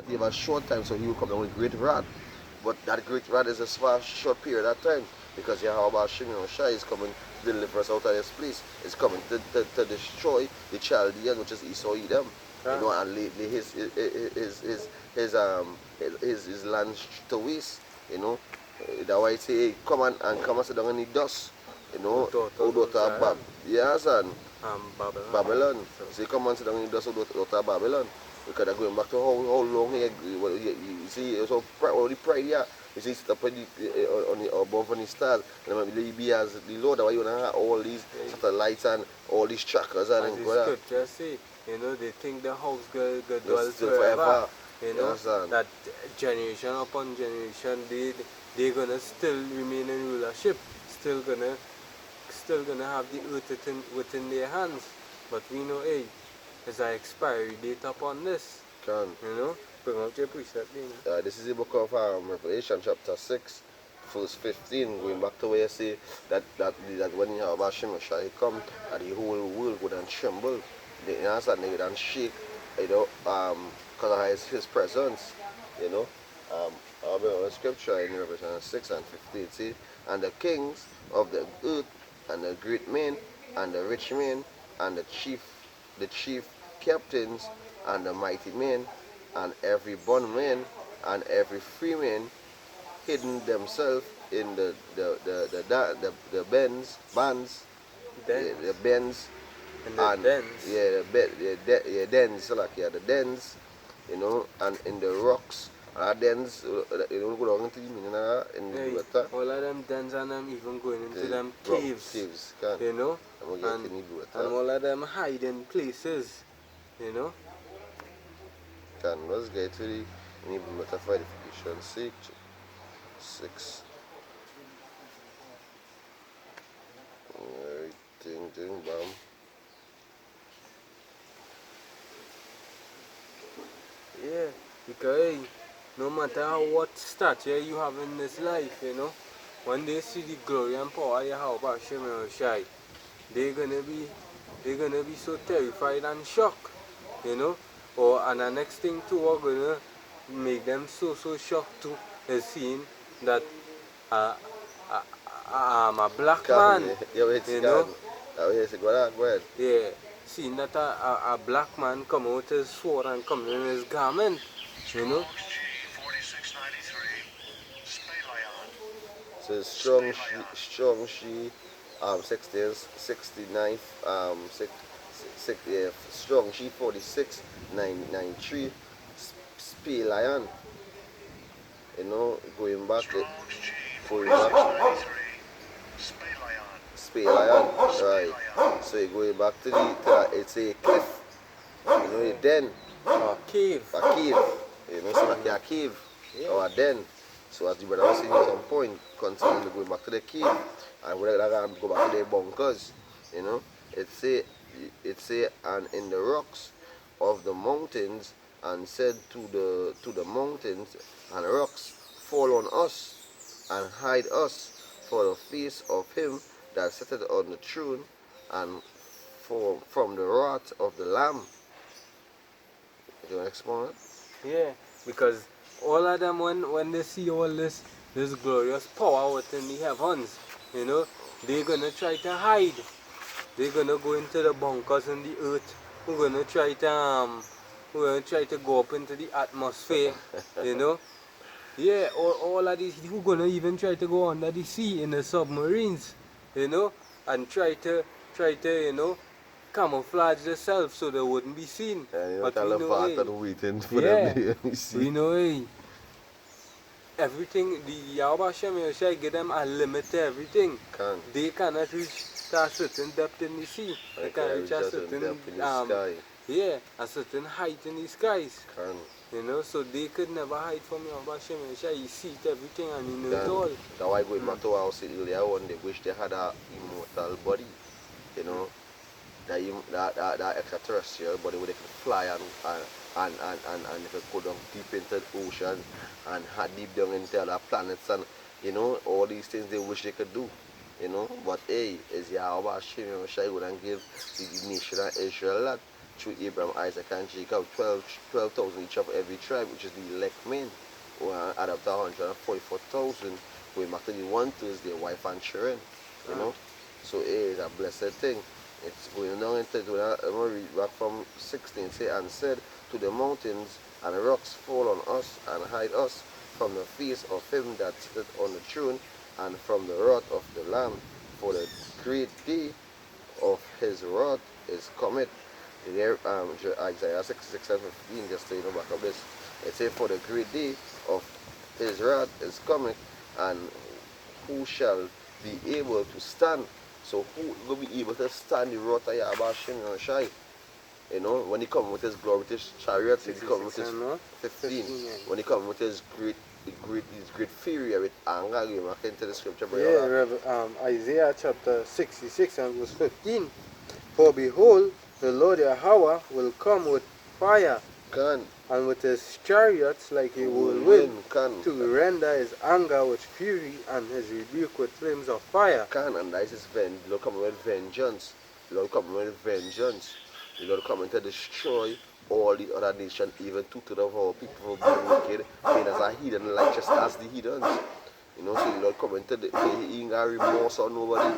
He have a short time, so he will come down with great wrath. But that great wrath is a small, short period of time because Yahweh Shimon Shai is coming to deliver us out of this place. It's coming to destroy the Chaldean, which is Esau Edom. You know, and lay his land to waste. You know, that's why I say, hey, come and come and sit down in the dust. You know, daughter Bab. Yes, and Babylon. So you come and sit down in the dust, daughter Babylon. Because they're going back to how long here. You see, so all the pride here. You see, sit up on the above on the stars. And maybe be as the Lord, why you want to have all these satellites and all these trackers and as the scripture say, you know, they think the house go dwell forever. You know, that generation upon generation, they're gonna still remain in rulership, still gonna have the earth within their hands. But we know, hey, there's an expiry date upon this. You know, bring out your precept. This is the book of Revelation, chapter 6, verse 15, going back to where you say that when you have Hashem shall come, and the whole world would and tremble. They understand, they would and shake, you know, because of his presence, you know. I'll bring on scripture in Revelation 6 and 15, see, and the kings of the earth, and the great men, and the rich men, and the chief captains, and the mighty men, and every bondman, and every free man, hidden themselves in the bands, the bends, and the dens, like the dens, you know, and in the rocks. Dens, you don't go down into the meaning in the water. All of them dens and them even going into them caves, you know, and all of them hiding places, you know. Let's get to the Hebrew letter for edification 6. Alright, ding, bam. Yeah, because no matter what stature you have in this life, you know, when they see the glory and power you have about Shimon Shai, they're gonna be so terrified and shocked, you know. And the next thing too, we're gonna make them so shocked too is seeing that I'm a black man, you know. Yeah, seeing that a black man come out his sword and come in his garment, you know. So strong she 69 strong she 46,993 Spay Lion. You know, going back Spay Lion, right. So you're going back to it's a cliff. You know, a den. A cave. You know, so like a cave or a den. So as the brother was saying at some point, continuing going back to the cave, and we're going to go back to the bunkers, you know. It say, and in the rocks of the mountains, and said to the mountains and rocks, fall on us, and hide us for the face of him that sitteth on the throne, and from the wrath of the Lamb. You want to explain it? Yeah, because all of them, when they see all this glorious power within the heavens, you know, they're going to try to hide. They're going to go into the bunkers in the earth. We're going to try to go up into the atmosphere, you know. Yeah, all of these, we're going to even try to go under the sea in the submarines, you know, and try to, you know, camouflage themselves so they wouldn't be seen. But we know, waiting for them we know, hey, everything, the Yahweh Shem Shai give them a limit to everything. They cannot reach to a certain depth in the sea. They cannot reach a certain depth in the sky. Yeah, a certain height in the skies. You know, so they could never hide from Yahweh Shem Shai. He sees everything and he knows it all. That's why going back to what I was saying earlier on, they wish they had an immortal body, you know. That extraterrestrial body where they could fly and they could go down deep into the ocean and deep down into other planets, and you know, all these things they wish they could do, you know. But hey, is Yahweh Hashem Shai would and give the nation of Israel that through Abraham, Isaac, and Jacob, 12,000 each of every tribe, which is the elect men, who add up to 144,000, going back to the one thirds, their wife and children, you know. So it is a blessed thing. It's going down into, I'm going to read back from 16, say, and said to the mountains and rocks, fall on us and hide us from the face of him that sitteth on the throne and from the wrath of the Lamb, for the great day of his wrath is coming. There, Isaiah 66 and 15, just to back up this. It says, for the great day of his wrath is coming, and who shall be able to stand? So who will be able to stand the wrath of Yahweh and Shai? You know, when he come with his glory, with his chariots, he come with his 15. When he come with his great fury with anger, you mark into the scripture. Yeah, Isaiah chapter 66 and verse 15. For behold, the Lord Yahweh will come with fire, and with his chariots like a whirlwind, to render his anger with fury and his rebuke with flames of fire. And that is his vengeance. The Lord coming with vengeance. The Lord coming with vengeance. The Lord coming to destroy all the other nations, even two-thirds of our people being wicked, being as a heathen, like just as the heathens. You know, so the Lord coming to he ain't got remorse on nobody.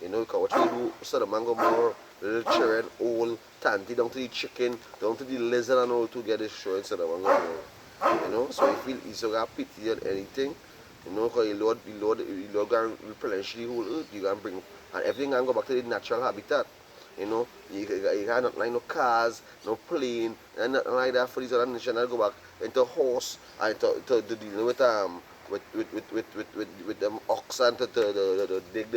You know, because what we do, Sodom and Gomorrah, little children, old, tanty, down to the chicken, down to the lizard and all to get destroyed, Sodom and Gomorrah. You know, so if he so got pity on anything, you know, because the Lord going to replenish the whole earth, you can bring, and everything can go back to the natural habitat. You know, you got not like no cars, no plane, and nothing like that for these other nations that go back into horse and to deal with them oxen to dig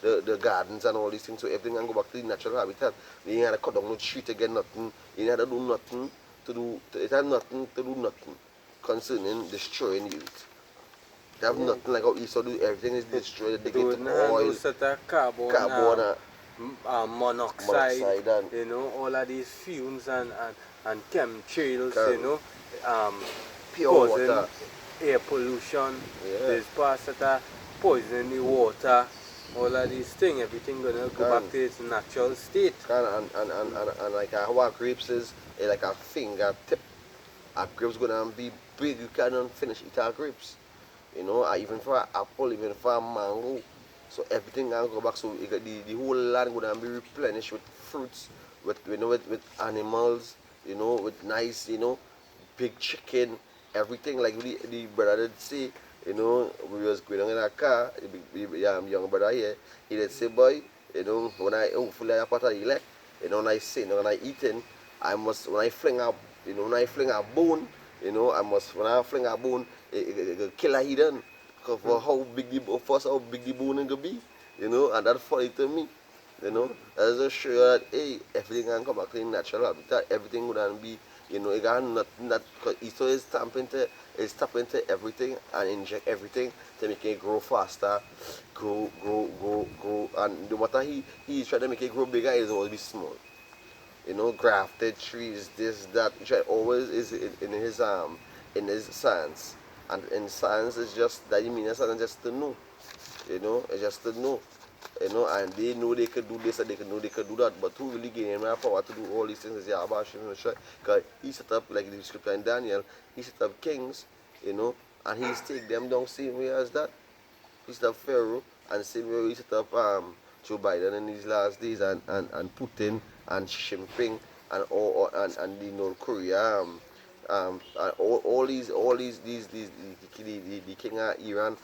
the gardens and all these things. So everything can go back to the natural habitat. You ain't had to cut down no tree to get nothing. You ain't had to do nothing to do. It had nothing to do nothing concerning destroying the youth. They have nothing like how Esau do. Everything is destroyed. They get oil, carbon, monoxide, and, you know, all of these fumes and chemtrails, you know, pure water, air pollution, there's parts that are poisoning the water, all of these things, everything gonna go back to its natural state. And like how our grapes is like a fingertip. Our grapes gonna be big, you cannot finish eat our grapes. You know, even for an apple, even for a mango. So everything can go back. So the whole land gonna be replenished with fruits, with with animals, you know, with nice, you know, big chicken, everything like the brother did say, you know, we was going on in a car, the young brother here, he did say, boy, you know, when I hopefully I part of the elect, you know, when I sin, when I eating, I must when I fling a bone, you know, when I fling a bone, it kill a heathen. For how big how big the bone can be, you know, and that's funny to me, you know. That's just show that hey, everything can come back to natural habitat, everything would be, you know, it got nothing that because Esau is tap into everything and inject everything to make it grow faster, grow, and no matter he's trying to make it grow bigger, it's always be small. You know, grafted trees, this, that, which always is in his science. And in science, it's just that you mean it's just to know, you know, it's just to know, you know, and they know they could do this and they know they could do that, but who really gave him power to do all these things is Yahweh, because he set up, like the scripture in Daniel, he set up kings, you know, and he's take them down same way as that. He set up Pharaoh, and same way he set up Joe Biden in these last days, and Putin, and Xi Jinping, and the North Korea, all these the king of Iran,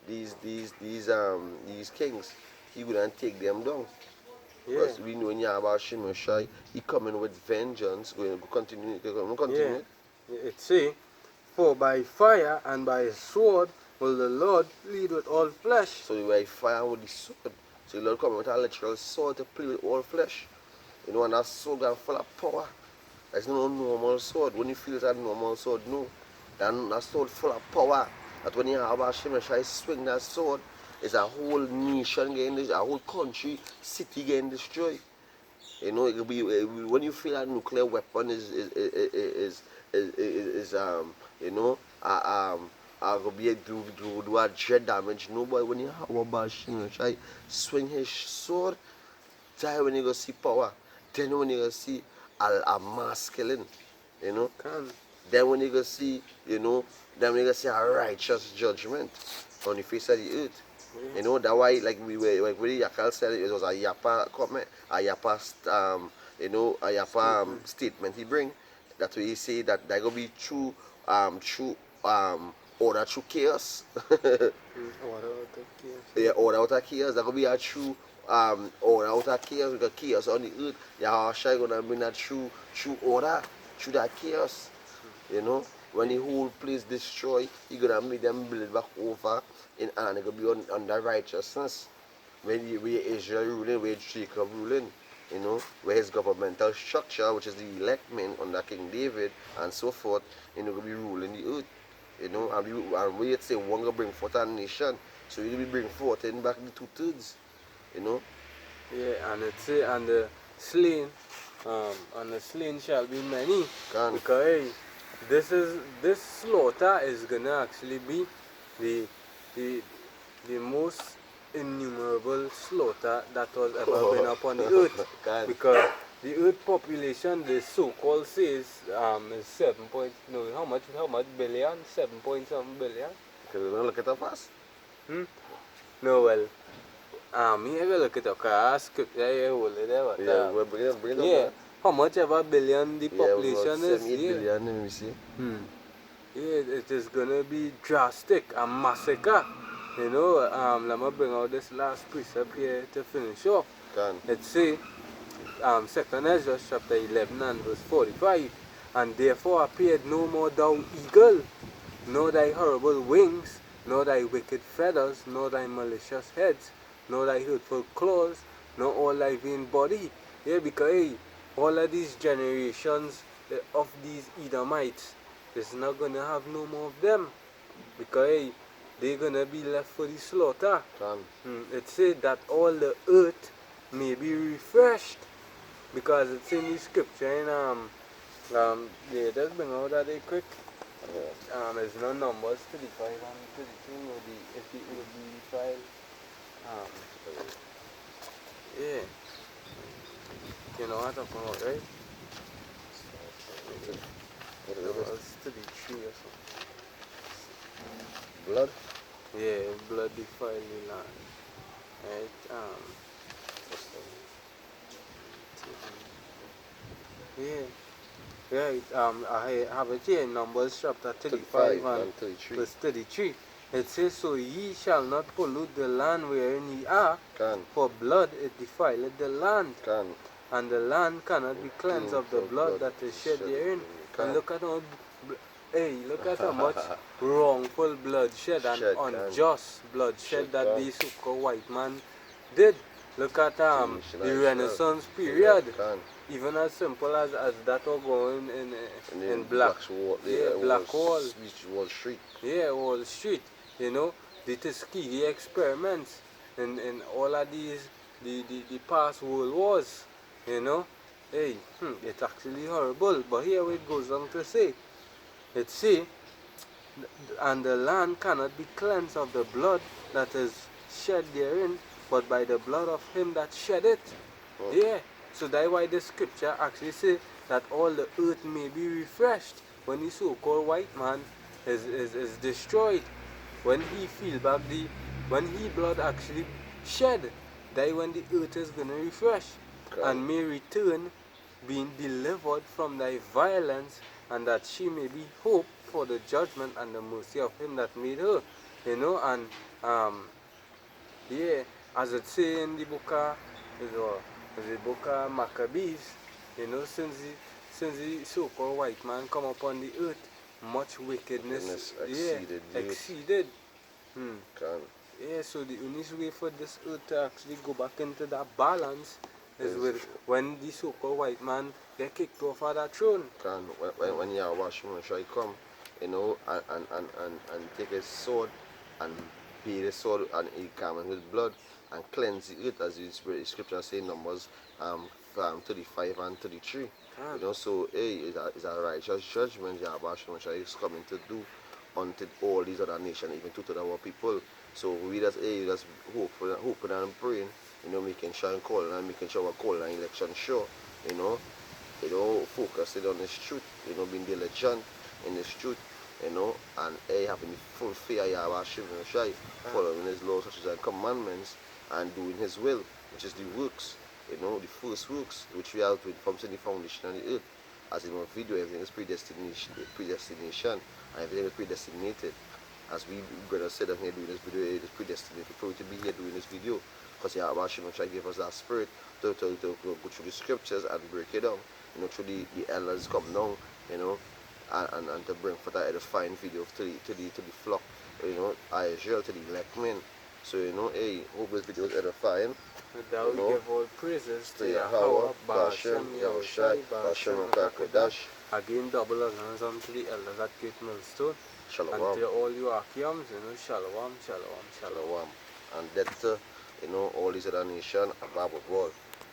these kings, he wouldn't take them down. Because we know in Yahweh Shai, he coming with vengeance. Going to continue. Yeah. It say, for by fire and by sword will the Lord plead with all flesh. So by fire with the sword. So the Lord coming with a literal sword to plead with all flesh. You know, and that sword is full of power. There's no normal sword. When you feel that normal sword, no. That sword full of power. That when you have a Shai swing that sword, it's a whole nation getting destroyed, a whole country, city getting destroyed. You know, it will be when you feel a nuclear weapon is you know, will be do a jet damage. Nobody when you have a Shai swing his sword, try when you go see power. then when you gonna see a mass killing, you know. Can. Then when you gonna see, you know, then when you gonna see a righteous judgment on the face of the earth. Yeah. You know, that why like we were like when Yakal said it was a Yapa comment, a Yapa you know, a Yapa statement he bring. That way he say that there gonna be true order through chaos. Order out the chaos. Yeah, order out of chaos. That gonna be a true order out of chaos because chaos on the earth. Yahweh gonna bring that true order through that chaos. You know, when the whole place destroy, he gonna make them build back over and it gonna be on the righteousness. Where Israel ruling, where Jacob ruling, you know, where his governmental structure, which is the elect men under King David and so forth, you know, gonna be ruling the earth. You know, and we say one gonna bring forth a nation. So you will bring forth in back the 2/3, you know. Yeah, and it say and the slain, and the slain shall be many. Can. Because hey, this slaughter is gonna actually be the the the most innumerable slaughter that was ever been upon the earth. Can. Because the earth population, the so-called says, is 7 point no how much billion? 7 point something billion. Can you look at that fast? No, well, me I go look it up because scripture here hold it there. But, Yeah, well, bring it up. yeah, how much ever billion the Yeah, about population is, 7, 8 yeah. billion, let me see. Yeah, it is gonna be drastic, a massacre. You know, let me bring out this last precept here to finish off. Can. It say, 2 Ezra chapter 11 and verse 45, and therefore appeared no more thou eagle, nor thy horrible wings, nor thy wicked feathers, nor thy malicious heads, nor thy hurtful claws, nor all thy vain body. Yeah, because hey, all of these generations of these Edomites is not gonna have no more of them. Because hey, they're gonna be left for the slaughter. Can. It said that all the earth may be refreshed. Because it's in the scripture in yeah, just bring out that day quick. It's no Numbers 35 and 32 or the if it would be file. Yeah. You know what I'm talking about, right? What No, is it? it's 33 or something. Blood? Yeah, blood defile the land. Right? Yeah. Right, I have it here in Numbers chapter 35 and 33. verse 33. It says, so ye shall not pollute the land wherein ye are, Can. for blood it defileth the land, Can. and the land cannot be cleansed of the blood that is shed therein. And look at how, look at how much wrongful bloodshed and unjust bloodshed that the so-called white man did. Look at the Renaissance period. Even as simple as that all going in Black Wall. Wall Street. Yeah, Wall Street. You know, the Tuskegee experiments in all of these the past world wars. You know, hey, it's actually horrible. But here it goes on to say, it say, and the land cannot be cleansed of the blood that is shed therein, but by the blood of him that shed it. Yeah. So that's why the scripture actually say that all the earth may be refreshed when the so-called white man is destroyed. When he feel back when he blood actually shed, that when the earth is gonna refresh and may return, being delivered from thy violence, and that she may be hope for the judgment and the mercy of him that made her. You know, and yeah, as it say in the book of Maccabees, you know, since the so-called white man come upon the earth, much wickedness exceeded. Yeah, so the only way for this earth to actually go back into that balance is with when the so-called white man get kicked off of that throne. When Yahweh shall come, you know, and take his sword and beat the sword and he come with blood and cleanse the earth, as the scripture say in Numbers 35 and 33. You know, so it's a righteous judgment Yahweh is coming to do unto all these other nations, even to our people. So we just hoping and praying, you know, making sure and calling and making sure we're calling an election sure, you know, focusing on his truth, being diligent in his truth, and having the full fear of Yahweh Hashem Shai, following his laws, such and commandments, and doing his will, which is the works, the first works, which we have from the foundation of the earth. As in our video, everything is predestination, and everything is predestinated. As we brother said, I'm here doing this video, it is predestinated for you to be here doing this video, because Yahweh Hashem Shai gave us that spirit to go through the scriptures and break it down, through the elders come down, and to bring forth that edifying video to the flock, Israel, to the elect men. So, hey, hope this video is edifying. Thou give all praises to Yahweh, Yahweh, Bashem, Ba'ashem, Yahushai, Yahushai, Bashem, Ba'ashem, Akakodash. Again, double honors unto the elders at Great Millstone. Shalom. And to all you Akiams, shalom, shalom, shalom. Shalom. And that, all these other nations are Bible world.